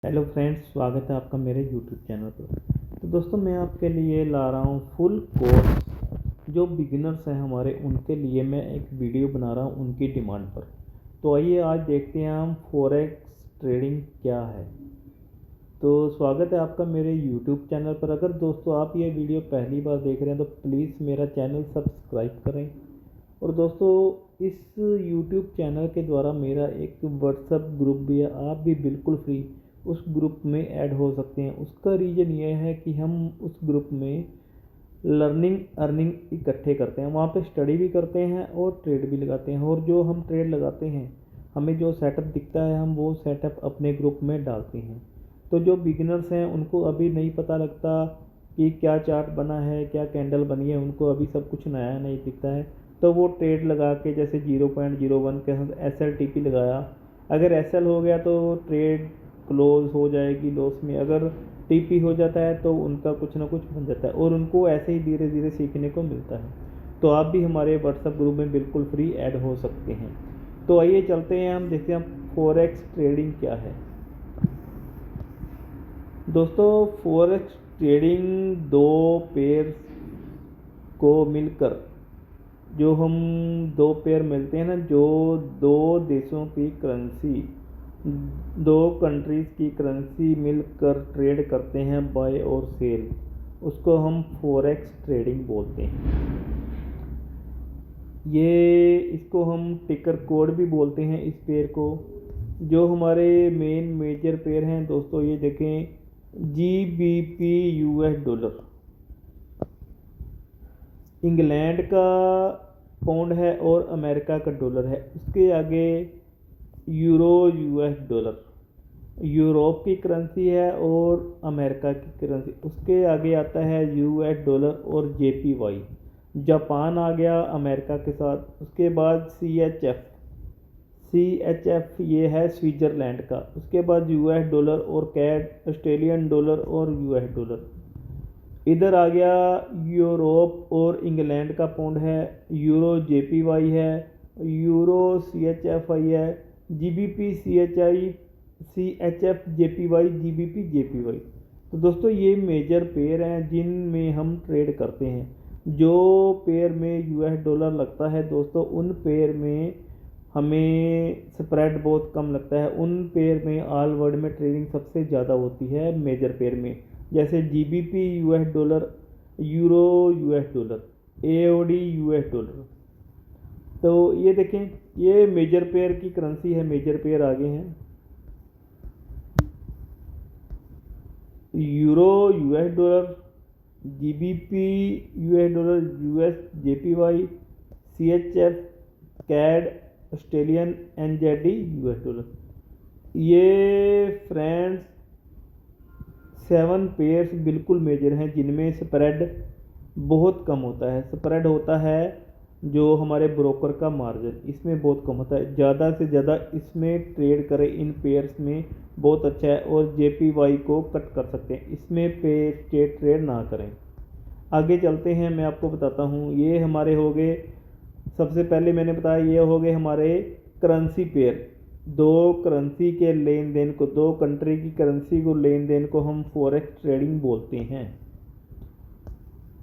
Hello friends, स्वागत है आपका मेरे यूट्यूब चैनल पर। तो दोस्तों, मैं आपके लिए ला रहा हूँ फुल कोर्स। जो बिगिनर्स हैं हमारे, उनके लिए मैं एक वीडियो बना रहा हूँ उनकी डिमांड पर। तो आइए आज देखते हैं हम फॉरेक्स ट्रेडिंग क्या है। तो स्वागत है आपका मेरे यूट्यूब चैनल पर। अगर दोस्तों आप ये वीडियो पहली बार देख रहे हैं तो प्लीज़ मेरा चैनल सब्सक्राइब करें। और दोस्तों, इस यूट्यूब चैनल के द्वारा मेरा एक व्हाट्सएप ग्रुप भी है, आप भी बिल्कुल फ्री उस ग्रुप में ऐड हो सकते हैं। उसका रीज़न ये है कि हम उस ग्रुप में लर्निंग अर्निंग इकट्ठे करते हैं, वहाँ पे स्टडी भी करते हैं और ट्रेड भी लगाते हैं। और जो हम ट्रेड लगाते हैं, हमें जो सेटअप दिखता है, हम वो सेटअप अपने ग्रुप में डालते हैं। तो जो बिगिनर्स हैं उनको अभी नहीं पता लगता कि क्या चार्ट बना है, क्या कैंडल बनी है, उनको अभी सब कुछ नया नहीं दिखता है। तो वो ट्रेड लगा के जैसे 0.01 के साथ SLTP लगाया, अगर SL हो गया तो ट्रेड क्लोज हो जाएगी लॉस में, अगर TP हो जाता है तो उनका कुछ ना कुछ बन जाता है और उनको ऐसे ही धीरे धीरे सीखने को मिलता है। तो आप भी हमारे व्हाट्सएप ग्रुप में बिल्कुल फ्री ऐड हो सकते हैं। तो आइए चलते हैं, हम देखते हैं फॉरेक्स ट्रेडिंग क्या है। दोस्तों, फॉरेक्स ट्रेडिंग दो पेयर को मिलकर, जो हम दो पेयर मिलते हैं ना, जो दो देशों की करेंसी, दो कंट्रीज़ की करेंसी मिलकर ट्रेड करते हैं बाय और सेल, उसको हम फॉरेक्स ट्रेडिंग बोलते हैं। ये इसको हम टिकर कोड भी बोलते हैं इस पेयर को। जो हमारे मेन मेजर पेयर हैं दोस्तों, ये देखें, GBP US डॉलर, इंग्लैंड का पाउंड है और अमेरिका का डॉलर है। उसके आगे यूरो US डॉलर, यूरोप की करेंसी है और अमेरिका की करेंसी। उसके आगे आता है US डॉलर और JPY, जापान आ गया अमेरिका के साथ। उसके बाद CHF ये है स्विट्ज़रलैंड का। उसके बाद US डॉलर और कैड ऑस्ट्रेलियन डॉलर और US डॉलर। इधर आ गया यूरोप और इंग्लैंड का पाउंड है, यूरो JPY है, यूरो CHFI है, GBP CHF JPY, GBP JPY। तो दोस्तों, ये मेजर पेयर हैं जिनमें हम ट्रेड करते हैं। जो पेयर में US डॉलर लगता है दोस्तों, उन पेयर में हमें स्प्रेड बहुत कम लगता है। उन पेयर में ऑल वर्ल्ड में ट्रेडिंग सबसे ज़्यादा होती है मेजर पेयर में, जैसे GBP US dollar, euro US dollar, AOD US dollar. तो ये देखें, ये मेजर पेयर की करेंसी है। मेजर पेयर आगे हैं, euro US dollar, GBP US dollar, US JPY, CHF CAD Australian, NZD US dollar. ये फ्रेंड्स 7 पेयर्स बिल्कुल मेजर हैं जिनमें स्प्रेड बहुत कम होता है। स्प्रेड होता है जो हमारे ब्रोकर का मार्जिन, इसमें बहुत कम होता है। ज़्यादा से ज़्यादा इसमें ट्रेड करें, इन पेयर्स में बहुत अच्छा है। और JPY को कट कर सकते हैं, इसमें पे ट्रेड ना करें। आगे चलते हैं, मैं आपको बताता हूँ। ये हमारे हो गए, सबसे पहले मैंने बताया ये हो गए हमारे करेंसी पेयर। दो करेंसी के लेन देन को, दो कंट्री की करेंसी को लेन देन को हम फॉरेक्स ट्रेडिंग बोलते हैं।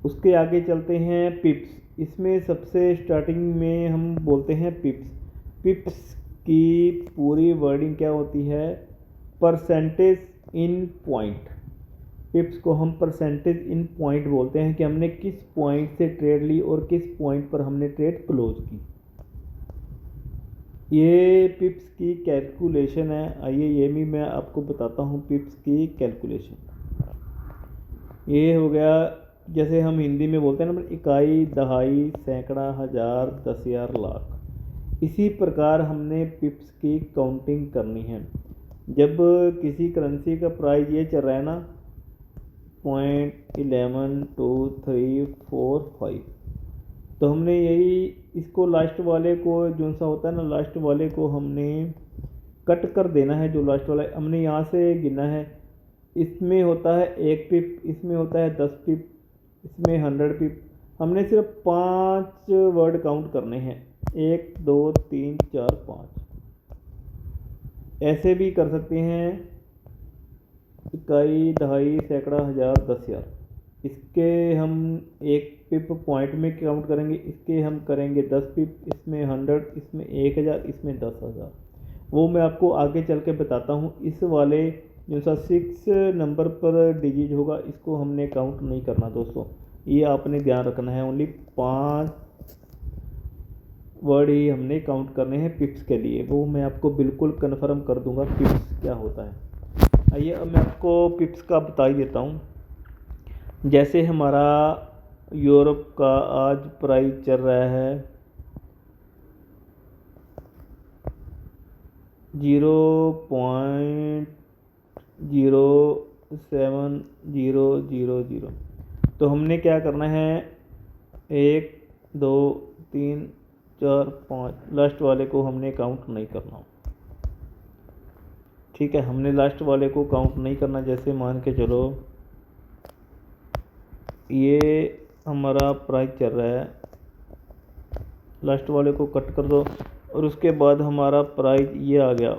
उसके आगे चलते हैं पिप्स। इसमें सबसे स्टार्टिंग में हम बोलते हैं पिप्स। पिप्स की पूरी वर्डिंग क्या होती है? Percentage in point. पिप्स को हम परसेंटेज इन पॉइंट बोलते हैं कि हमने किस पॉइंट से ट्रेड ली और किस पॉइंट पर हमने ट्रेड क्लोज की। ये पिप्स की कैलकुलेशन है। आइए ये भी मैं आपको बताता हूँ पिप्स की कैलकुलेशन। ये हो गया, जैसे हम हिंदी में बोलते हैं ना, इकाई, दहाई, सैकड़ा, हज़ार, 10,000, लाख। इसी प्रकार हमने पिप्स की काउंटिंग करनी है। जब किसी करेंसी का प्राइस ये चल रहा है ना, 0.112345, तो हमने यही इसको लास्ट वाले को, जो सा होता है ना लास्ट वाले को, हमने कट कर देना है। जो लास्ट वाला हमने यहाँ से गिना है, इसमें होता है 1 पिप, इसमें होता है 10 पिप, इसमें 100 पिप। हमने सिर्फ 5 वर्ड काउंट करने हैं, 1 2 3 4 5। ऐसे भी कर सकते हैं इकाई, दहाई, सैकड़ा, हज़ार, 10,000। इसके हम एक पिप पॉइंट में काउंट करेंगे, इसके हम करेंगे 10 पिप, इसमें 100, इसमें 1000, इसमें 10,000। वो मैं आपको आगे चल के बताता हूँ। इस वाले जो सा 6 नंबर पर डिजिट होगा इसको हमने काउंट नहीं करना दोस्तों, ये आपने ध्यान रखना है। ओनली 5 वर्ड ही हमने काउंट करने हैं पिप्स के लिए, वो मैं आपको बिल्कुल कन्फर्म कर दूंगा पिप्स क्या होता है। आइए अब मैं आपको पिप्स का बता ही देता हूँ। जैसे हमारा यूरोप का आज प्राइस चल रहा है 0.07000, तो हमने क्या करना है 1 2 3 4 5, लास्ट वाले को हमने काउंट नहीं करना, ठीक है। हमने लास्ट वाले को काउंट नहीं करना। जैसे मान के चलो ये हमारा प्राइस चल रहा है, लास्ट वाले को कट कर दो और उसके बाद हमारा प्राइस ये आ गया,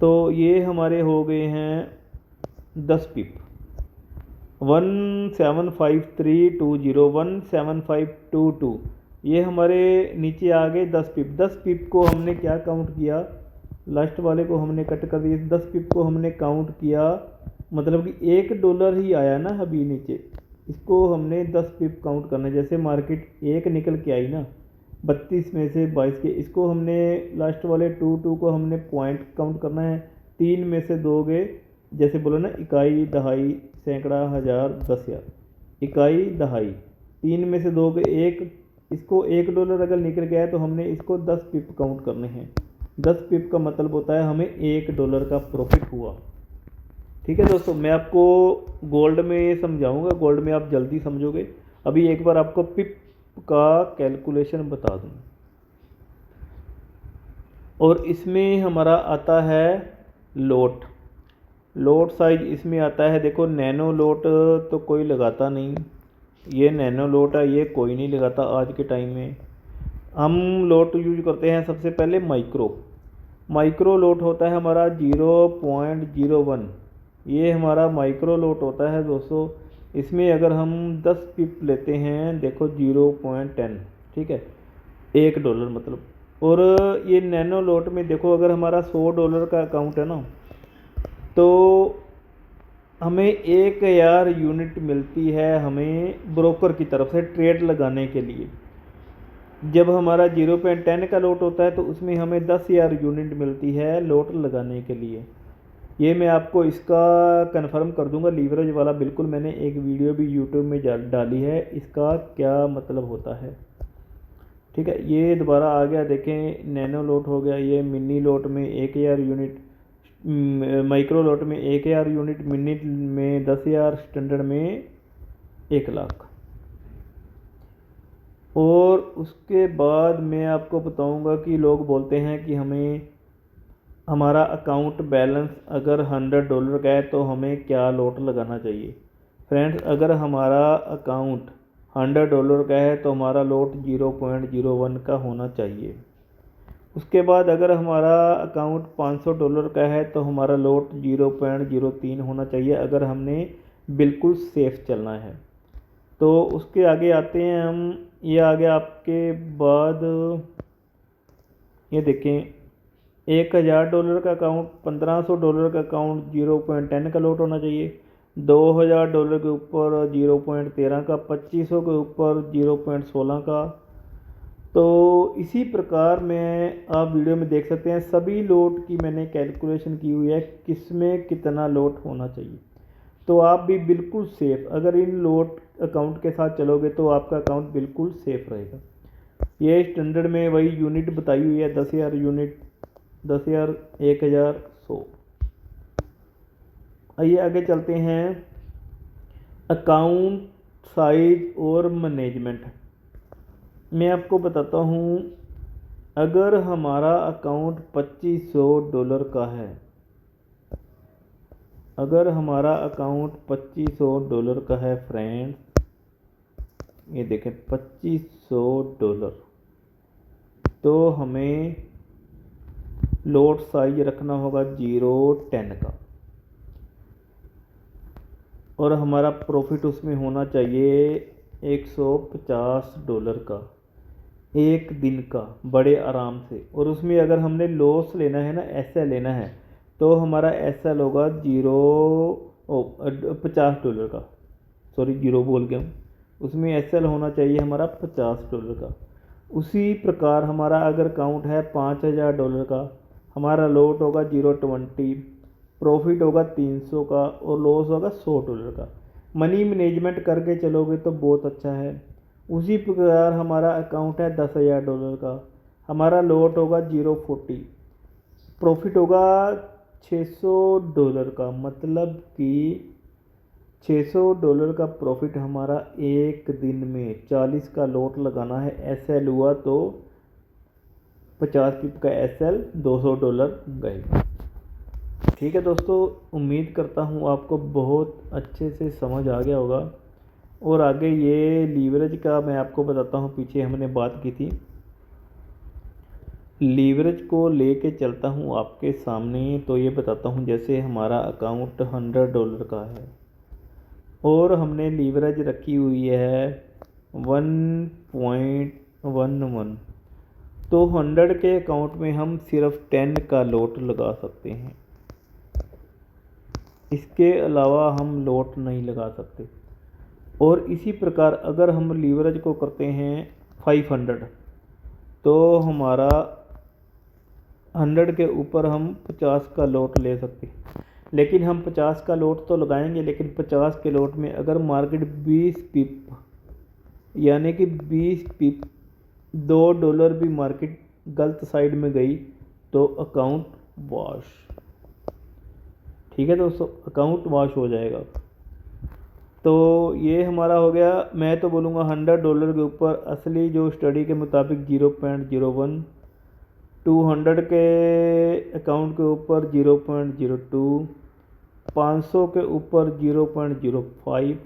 तो ये हमारे हो गए हैं 10 पिप। 175,320 17522, ये हमारे नीचे आ गए 10 पिप। 10 पिप को हमने क्या काउंट किया, लास्ट वाले को हमने कट कर दिया, 10 पिप को हमने काउंट किया, मतलब कि $1 ही आया ना अभी नीचे, इसको हमने 10 पिप काउंट करना है। जैसे मार्केट 1 निकल के आई ना 32 में से 22 के, इसको हमने लास्ट वाले 2 को हमने पॉइंट काउंट करना है, 3 में से 2 गए, जैसे बोलो ना इकाई, दहाई, सैकड़ा, हज़ार, 10,000। इकाई, दहाई, 3 में से 2 गए, एक, इसको $1 अगर निकल गया है तो हमने इसको 10 पिप काउंट करने हैं। 10 पिप का मतलब होता है हमें $1 का प्रॉफिट हुआ, ठीक है दोस्तों। मैं आपको गोल्ड में समझाऊंगा, गोल्ड में आप जल्दी समझोगे। अभी एक बार आपको पिप का कैलकुलेशन बता दूं, और इसमें हमारा आता है लोट साइज इसमें आता है, देखो नैनो लोट तो कोई लगाता नहीं, ये नैनो लोट है, ये कोई नहीं लगाता आज के टाइम में। हम लोट यूज करते हैं सबसे पहले माइक्रो लोट होता है हमारा 0.01, ये हमारा माइक्रो लोट होता है दोस्तों। इसमें अगर हम 10 पिप लेते हैं, देखो 0.10, ठीक है, $1 मतलब। और ये नैनो लोट में देखो अगर हमारा $100 का अकाउंट है ना, तो हमें 1000 यूनिट मिलती है हमें ब्रोकर की तरफ से ट्रेड लगाने के लिए। जब हमारा 0.10 का लोट होता है तो उसमें हमें 10,000 यूनिट मिलती है लोट लगाने के लिए। ये मैं आपको इसका कंफर्म कर दूंगा, लीवरेज वाला बिल्कुल, मैंने एक वीडियो भी यूट्यूब में डाली है, इसका क्या मतलब होता है, ठीक है। ये दोबारा आ गया, देखें नैनो लोट हो गया, ये मिनी लोट में 1000 यूनिट, माइक्रो लोट में 1000 यूनिट, मिनी में 10,000, स्टैंडर्ड में 1,00,000। और उसके बाद मैं आपको बताऊंगा कि लोग बोलते हैं कि हमें हमारा अकाउंट बैलेंस अगर $100 का है तो हमें क्या लोट लगाना चाहिए। फ्रेंड्स, अगर हमारा अकाउंट $100 का है तो हमारा लोट 0.01 का होना चाहिए। उसके बाद अगर हमारा अकाउंट $500 का है तो हमारा लोट 0.03 होना चाहिए, अगर हमने बिल्कुल सेफ चलना है। तो उसके आगे आते हैं हम, ये आ गया आपके बाद, ये देखें $1,000 का अकाउंट, $1,500 का अकाउंट 0.10 का लोट होना चाहिए, $2,000 के ऊपर 0.13 का, 2500 के ऊपर 0.16 का। तो इसी प्रकार में आप वीडियो में देख सकते हैं सभी लोट की मैंने कैलकुलेशन की हुई है, किसमें कितना लोट होना चाहिए। तो आप भी बिल्कुल सेफ़ अगर इन लोट अकाउंट के साथ चलोगे तो आपका अकाउंट बिल्कुल सेफ़ रहेगा। ये स्टैंडर्ड में वही यूनिट बताई हुई है, 10,000 यूनिट, 10,000, 1,000, 100। आइए आगे चलते हैं, अकाउंट साइज और मैनेजमेंट। मैं आपको बताता हूँ, अगर हमारा अकाउंट $2,500 का है, अगर हमारा अकाउंट $2,500 का है फ्रेंड्स, ये देखें $2,500, तो हमें लोट साइज रखना होगा 0.10 का, और हमारा प्रॉफिट उसमें होना चाहिए $150 का एक दिन का, बड़े आराम से। और उसमें अगर हमने लॉस लेना है ना, एसएल लेना है, तो हमारा एसएल होगा $50 का, सॉरी 0 बोल गया हूँ, उसमें एसएल होना चाहिए हमारा $50 का। उसी प्रकार हमारा अगर काउंट है $5000 का, हमारा लॉट होगा 0.20, प्रॉफिट होगा 300 का और लॉस होगा $100 का। मनी मैनेजमेंट करके चलोगे तो बहुत अच्छा है। उसी प्रकार हमारा अकाउंट है $10,000 का, हमारा लॉट होगा 0.40, प्रॉफिट होगा $600 का, मतलब कि $600 का प्रॉफिट हमारा एक दिन में। 40 का लॉट लगाना है, एसएल हुआ तो 50 पिप का एसएल, $200 गए। ठीक है दोस्तों, उम्मीद करता हूँ आपको बहुत अच्छे से समझ आ गया होगा। और आगे ये लीवरेज का मैं आपको बताता हूँ, पीछे हमने बात की थी, लीवरेज को लेके चलता हूँ आपके सामने। तो ये बताता हूँ, जैसे हमारा अकाउंट $100 का है और हमने लीवरेज रखी हुई है 1.11, तो 100 के अकाउंट में हम सिर्फ 10 का लॉट लगा सकते हैं, इसके अलावा हम लॉट नहीं लगा सकते। और इसी प्रकार अगर हम लीवरेज को करते हैं 500, तो हमारा 100 के ऊपर हम 50 का लॉट ले सकते हैं। लेकिन हम 50 का लॉट तो लगाएंगे, लेकिन 50 के लॉट में अगर मार्केट 20 पिप यानी कि 20 पिप $2 भी मार्केट गलत साइड में गई तो अकाउंट वॉश। ठीक है दोस्तों, अकाउंट वॉश हो जाएगा। तो ये हमारा हो गया, मैं तो बोलूँगा $100 के ऊपर असली जो स्टडी के मुताबिक 0.01, 200 के अकाउंट के ऊपर 0.02, 500 के ऊपर 0.05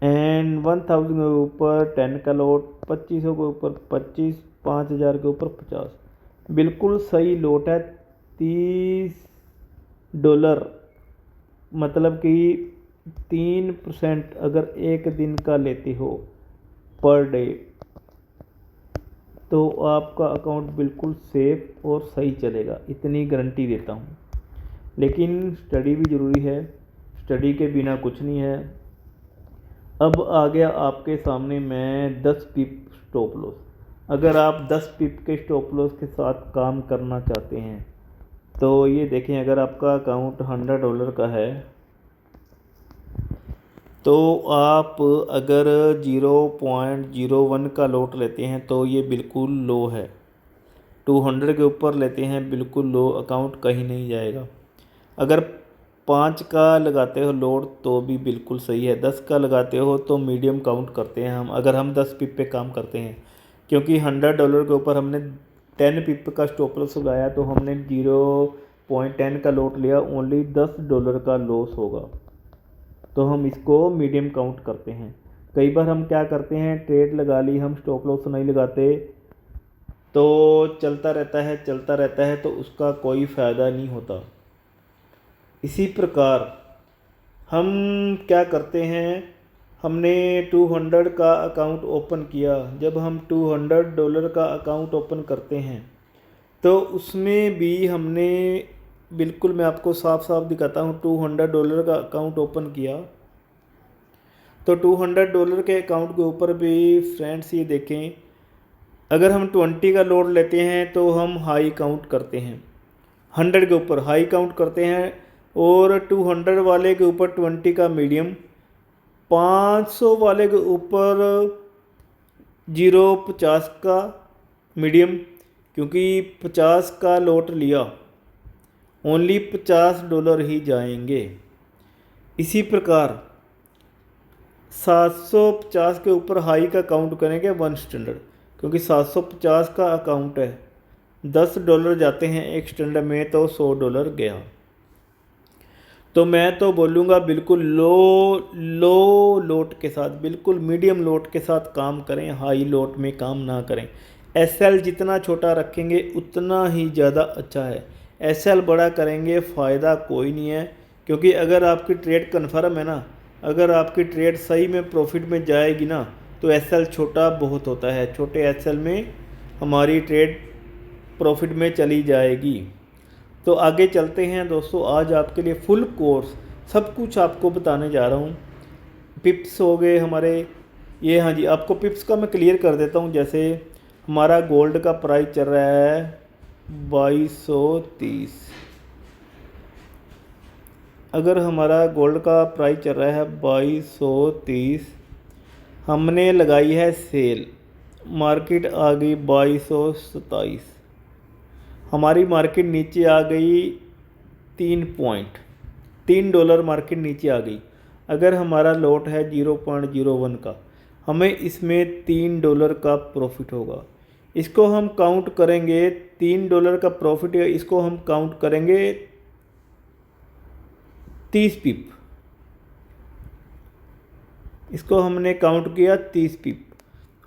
एंड 1000 के ऊपर 10 का लॉट, 2500 के ऊपर 25, 5000 के ऊपर 50। बिल्कुल सही लॉट है $30, मतलब कि 3% अगर एक दिन का लेते हो पर डे, तो आपका अकाउंट बिल्कुल सेफ और सही चलेगा, इतनी गारंटी देता हूँ। लेकिन स्टडी भी ज़रूरी है, स्टडी के बिना कुछ नहीं है। अब आ गया आपके सामने मैं 10 पिप स्टॉप लॉस। अगर आप 10 पिप के स्टॉप लॉस के साथ काम करना चाहते हैं तो ये देखें, अगर आपका अकाउंट $100 का है तो आप अगर 0.01 का लॉट लेते हैं तो ये बिल्कुल लो है। 200 के ऊपर लेते हैं बिल्कुल लो, अकाउंट कहीं नहीं जाएगा। अगर 5 का लगाते हो लॉट तो भी बिल्कुल सही है। 10 का लगाते हो तो मीडियम काउंट करते हैं हम, अगर हम 10 पिप पे काम करते हैं, क्योंकि $100 के ऊपर हमने 10 पिप का स्टॉप लॉस लगाया तो हमने 0.10 का लॉट लिया, ओनली $10 का लॉस होगा, तो हम इसको मीडियम काउंट करते हैं। कई बार हम क्या करते हैं, ट्रेड लगा ली, हम स्टॉप लॉस नहीं लगाते तो चलता रहता है तो उसका कोई फ़ायदा नहीं होता। इसी प्रकार हम क्या करते हैं, हमने 200 का अकाउंट ओपन किया। जब हम $200 का अकाउंट ओपन करते हैं तो उसमें भी हमने, बिल्कुल मैं आपको साफ साफ दिखाता हूँ, $200 का अकाउंट ओपन किया तो $200 के अकाउंट के ऊपर भी फ्रेंड्स ये देखें, अगर हम 20 का लोड लेते हैं तो हम हाई काउंट करते हैं, 100 के ऊपर हाई काउंट करते हैं और 200 वाले के ऊपर 20 का मीडियम, 500 वाले के ऊपर 0.50 का मीडियम, क्योंकि 50 का लॉट लिया ओनली $50 ही जाएंगे। इसी प्रकार 750 के ऊपर हाई का काउंट करेंगे 1 स्टैंडर्ड, क्योंकि 750 का अकाउंट है, $10 जाते हैं एक स्टैंडर्ड में तो $100 गया। तो मैं तो बोलूँगा बिल्कुल लो लोट के साथ, बिल्कुल मीडियम लोट के साथ काम करें, हाई लोट में काम ना करें। SL जितना छोटा रखेंगे उतना ही ज़्यादा अच्छा है। SL बड़ा करेंगे फ़ायदा कोई नहीं है, क्योंकि अगर आपकी ट्रेड कन्फर्म है ना, अगर आपकी ट्रेड सही में प्रॉफिट में जाएगी ना, तो SL छोटा बहुत होता है। छोटे SL में हमारी ट्रेड प्रॉफिट में चली जाएगी। तो आगे चलते हैं दोस्तों, आज आपके लिए फुल कोर्स सब कुछ आपको बताने जा रहा हूँ। पिप्स हो गए हमारे, ये हाँ जी, आपको पिप्स का मैं क्लियर कर देता हूँ। जैसे हमारा गोल्ड का प्राइस चल रहा है 2230। अगर हमारा गोल्ड का प्राइस चल रहा है 2230, हमने लगाई है सेल, मार्केट आ गई 2227, हमारी मार्केट नीचे आ गई 3 मार्केट नीचे आ गई। अगर हमारा लॉट है 0.01 का, हमें इसमें $3 का प्रॉफिट होगा। इसको हम काउंट करेंगे, $3 का प्रॉफिट है, इसको हम काउंट करेंगे 30 पिप। इसको हमने काउंट किया 30 पिप।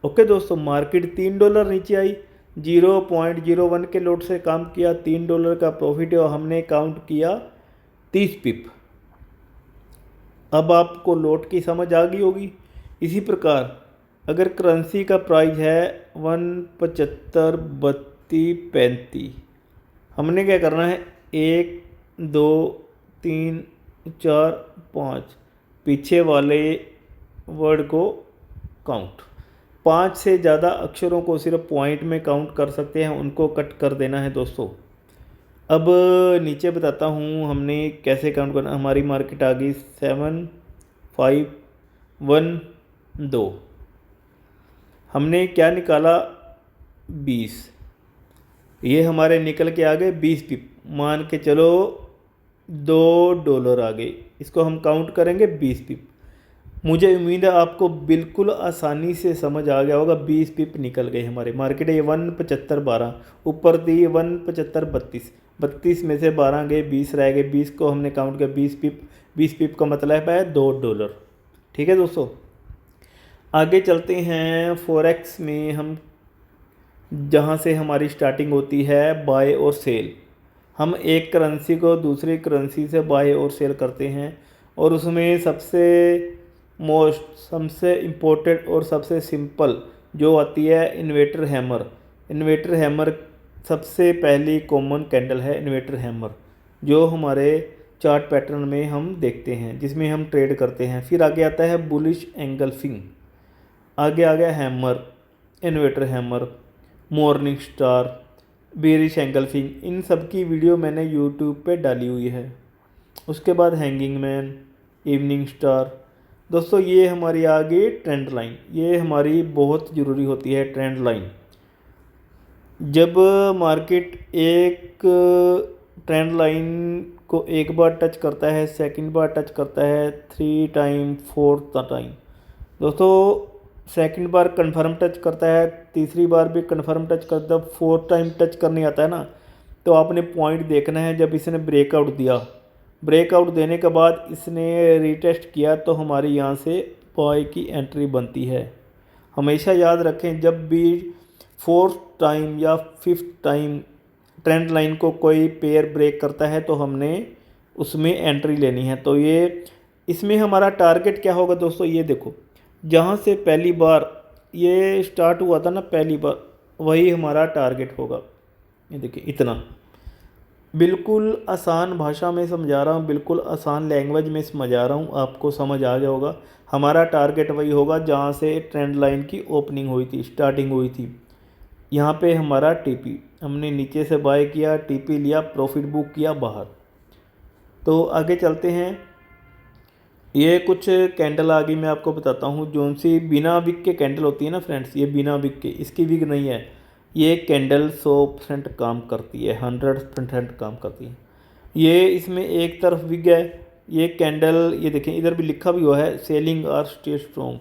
ओके दोस्तों, मार्केट $3 नीचे आई, 0.01 के लॉट से काम किया, $3 का प्रॉफिट है और हमने काउंट किया 30 पिप। अब आपको लॉट की समझ आ गई होगी। इसी प्रकार अगर करेंसी का प्राइस है 175-32-35, हमने क्या करना है, 1 2 3 4 5 पीछे वाले वर्ड को काउंट। 5 से ज़्यादा अक्षरों को सिर्फ पॉइंट में काउंट कर सकते हैं, उनको कट कर देना है दोस्तों। अब नीचे बताता हूँ हमने कैसे काउंट करना। हमारी मार्केट आ गई 7512, हमने क्या निकाला 20, ये हमारे निकल के आ गए 20 पिप। मान के चलो $2 आ गए, इसको हम काउंट करेंगे 20 पिप। मुझे उम्मीद है आपको बिल्कुल आसानी से समझ आ गया होगा। 20 पिप निकल गए हमारे, मार्केट है 17512, ऊपर दी 17532, 32 में से 12 गए, 20 रह गए, 20 को हमने काउंट किया 20 पिप। 20 पिप का मतलब है $2। ठीक है दोस्तों, आगे चलते हैं। फॉरेक्स में हम जहाँ से हमारी स्टार्टिंग होती है बाय और सेल, हम एक करेंसी को दूसरी करेंसी से बाय और सेल करते हैं, और उसमें सबसे इम्पोर्टेंट और सबसे सिंपल जो आती है इन्वेटर हैमर। इन्वेटर हैमर सबसे पहली कॉमन कैंडल है, इन्वेटर हैमर, जो हमारे चार्ट पैटर्न में हम देखते हैं, जिसमें हम ट्रेड करते हैं। फिर आगे आता है बुलिश एंगल्फिंग, आगे आ गया हैमर, इन्वेटर hammer, morning star, bearish engulfing. इन सब की वीडियो मैंने यूट्यूब पे डाली हुई है। उसके बाद हैंगिंग मैन, इवनिंग स्टार। दोस्तों ये हमारी आ गई ट्रेंड लाइन, ये हमारी बहुत ज़रूरी होती है ट्रेंड लाइन। जब मार्केट एक ट्रेंड लाइन को एक बार टच करता है, सेकंड बार टच करता है, 3 टाइम, 4th टाइम, दोस्तों सेकंड बार कंफर्म टच करता है, तीसरी बार भी कंफर्म टच करता है, 4th टाइम टच करने आता है ना, तो आपने पॉइंट देखना है। जब इसने ब्रेकआउट दिया, ब्रेकआउट देने के बाद इसने रीटेस्ट किया, तो हमारी यहाँ से बाय की एंट्री बनती है। हमेशा याद रखें, जब भी 4th टाइम या 5th टाइम ट्रेंड लाइन को कोई पेयर ब्रेक करता है, तो हमने उसमें एंट्री लेनी है। तो ये इसमें हमारा टारगेट क्या होगा दोस्तों, ये देखो, जहाँ से पहली बार ये स्टार्ट हुआ था ना, पहली बार, वही हमारा टारगेट होगा। ये देखिए, इतना बिल्कुल आसान भाषा में समझा रहा हूँ, बिल्कुल आसान लैंग्वेज में समझा रहा हूँ, आपको समझ आ गया होगा। हमारा टारगेट वही होगा जहाँ से ट्रेंड लाइन की ओपनिंग हुई थी, स्टार्टिंग हुई थी। यहाँ पे हमारा टीपी, हमने नीचे से बाय किया, टीपी लिया, प्रॉफिट बुक किया बाहर। तो आगे चलते हैं। ये कुछ कैंडल आ गई, मैं आपको बताता हूँ। जो सी बिना विक के कैंडल होती है ना फ्रेंड्स, ये बिना विक के, इसकी विक नहीं है। ये कैंडल 100% काम करती है, 100% काम करती है। ये इसमें एक तरफ विक है, ये कैंडल, ये देखें इधर भी लिखा भी हुआ है सेलिंग और स्टे स्ट्रॉन्ग,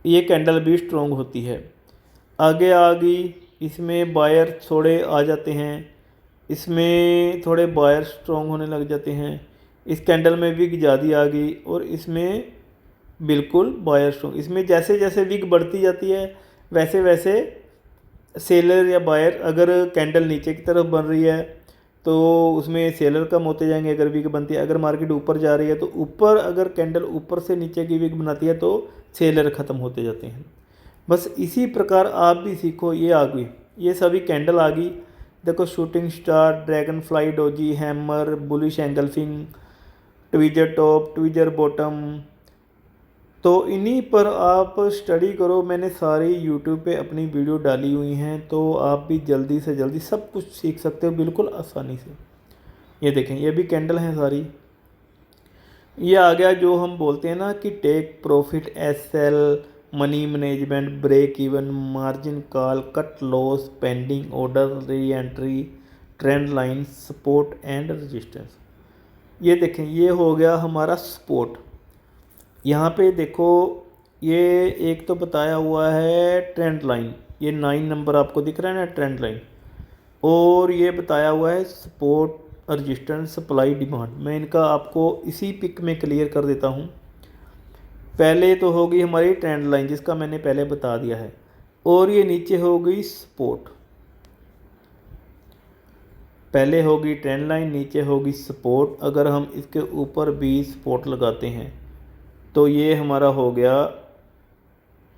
ये कैंडल भी स्ट्रॉन्ग होती है। आगे आ गई, इसमें बायर थोड़े आ जाते हैं, इसमें थोड़े बायर स्ट्रॉन्ग होने लग जाते हैं। इस कैंडल में विक ज़्यादा आ गई और इसमें बिल्कुल बायर स्ट्रॉन्ग। इसमें जैसे जैसे विक बढ़ती जाती है, वैसे वैसे सेलर या बायर, अगर कैंडल नीचे की तरफ बन रही है तो उसमें सेलर कम होते जाएंगे अगर विक बनती है। अगर मार्केट ऊपर जा रही है तो ऊपर अगर कैंडल ऊपर से नीचे की विक बनाती है तो सेलर ख़त्म होते जाते हैं। बस इसी प्रकार आप भी सीखो। ये आ गई, ये सभी कैंडल आ गई। देखो shooting star, dragon fly, doji, hammer, bullish engulfing, tweezer top, tweezer bottom, तो इन्हीं पर आप स्टडी करो। मैंने सारी यूट्यूब पे अपनी वीडियो डाली हुई हैं, तो आप भी जल्दी से जल्दी सब कुछ सीख सकते हो बिल्कुल आसानी से। ये देखें, ये भी कैंडल हैं सारी। ये आ गया जो हम बोलते हैं ना कि take profit, SL, money management, break even, margin call, cut loss, pending order, re entry, trend line, support and resistance. ये देखें, ये हो गया हमारा सपोर्ट। यहाँ पे देखो, ये एक तो बताया हुआ है ट्रेंड लाइन, ये 9 नंबर आपको दिख रहा है ना ट्रेंड लाइन, और ये बताया हुआ है सपोर्ट, रेजिस्टेंस, सप्लाई, डिमांड। मैं इनका आपको इसी पिक में क्लियर कर देता हूँ। पहले तो होगी हमारी ट्रेंड लाइन जिसका मैंने पहले बता दिया है, और ये नीचे हो गई सपोर्ट। पहले होगी ट्रेंड लाइन, नीचे होगी सपोर्ट। अगर हम इसके ऊपर भी सपोर्ट लगाते हैं तो ये हमारा हो गया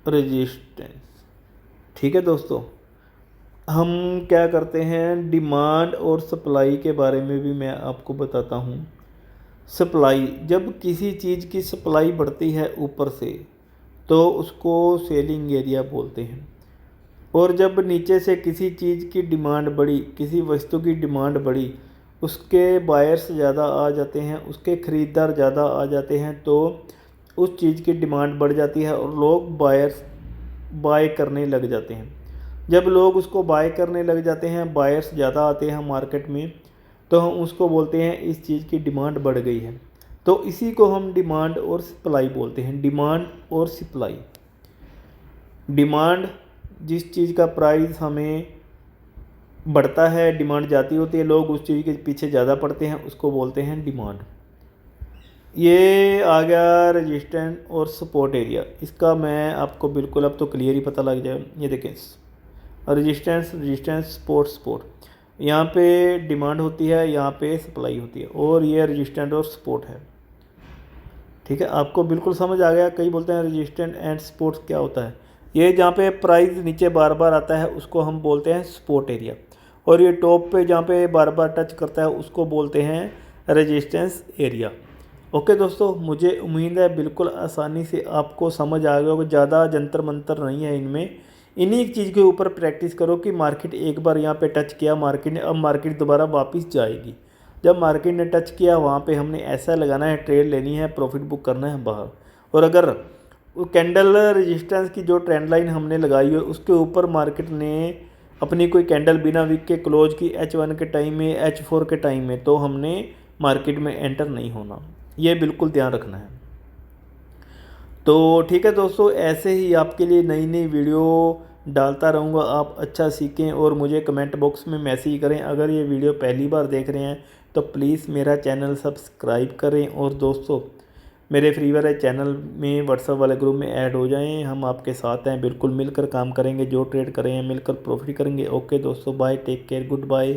रेजिस्टेंस। ठीक है दोस्तों, हम क्या करते हैं, डिमांड और सप्लाई के बारे में भी मैं आपको बताता हूँ। सप्लाई, जब किसी चीज़ की सप्लाई बढ़ती है ऊपर से तो उसको सेलिंग एरिया बोलते हैं, और जब नीचे से किसी चीज़ की डिमांड बढ़ी, किसी वस्तु की डिमांड बढ़ी, उसके बायर्स ज़्यादा आ जाते हैं, उसके ख़रीदार ज़्यादा आ जाते हैं, तो उस चीज़ की डिमांड बढ़ जाती है और लोग बायर्स बाय करने लग जाते हैं। जब लोग उसको बाय करने लग जाते हैं, बायर्स ज़्यादा आते हैं मार्केट में, तो हम उसको बोलते हैं इस चीज़ की डिमांड बढ़ गई है। तो इसी को हम डिमांड और सप्लाई बोलते हैं। डिमांड और सप्लाई, डिमांड जिस चीज़ का प्राइस हमें बढ़ता है, डिमांड जाती होती है, लोग उस चीज़ के पीछे ज़्यादा पड़ते हैं, उसको बोलते हैं डिमांड। ये आ गया रेजिस्टेंस और सपोर्ट एरिया। इसका मैं आपको बिल्कुल अब तो क्लियर ही पता लग जाए। ये देखें, रेजिस्टेंस, रेजिस्टेंस, सपोर्ट, सपोर्ट, यहाँ पे डिमांड होती है, यहाँ पे सप्लाई होती है, और ये रेजिस्टेंस और सपोर्ट है। ठीक है, आपको बिल्कुल समझ आ गया। कई बोलते हैं रेजिस्टेंस एंड सपोर्ट क्या होता है। ये जहाँ पे प्राइस नीचे बार बार आता है उसको हम बोलते हैं सपोर्ट एरिया, और ये टॉप पे जहाँ पे बार बार टच करता है उसको बोलते हैं रेजिस्टेंस एरिया। ओके दोस्तों, मुझे उम्मीद है बिल्कुल आसानी से आपको समझ आ गया होगा। ज़्यादा जंतर मंतर नहीं है इनमें। इन्हीं चीज़ के ऊपर प्रैक्टिस करो कि मार्केट एक बार यहाँ पे टच किया मार्केट ने, अब मार्केट दोबारा वापस जाएगी। जब मार्केट ने टच किया वहाँ पे हमने ऐसा लगाना है, ट्रेड लेनी है, प्रॉफिट बुक करना है बाहर। और अगर वो कैंडल रेजिस्टेंस की जो ट्रेंड लाइन हमने लगाई है उसके ऊपर मार्केट ने अपनी कोई कैंडल बिना वीक के क्लोज की H1 के टाइम में, H4 के टाइम में, तो हमने मार्केट में एंटर नहीं होना। ये बिल्कुल ध्यान रखना है। तो ठीक है दोस्तों, ऐसे ही आपके लिए नई नई वीडियो डालता रहूँगा। आप अच्छा सीखें और मुझे कमेंट बॉक्स में मैसेज करें। अगर ये वीडियो पहली बार देख रहे हैं तो प्लीज़ मेरा चैनल सब्सक्राइब करें, और दोस्तों मेरे फ्री वाले चैनल में व्हाट्सएप वाले ग्रुप में ऐड हो जाएं। हम आपके साथ हैं, बिल्कुल मिलकर काम करेंगे, जो ट्रेड करें मिलकर प्रॉफिट करेंगे। ओके दोस्तों, bye, take care, good bye.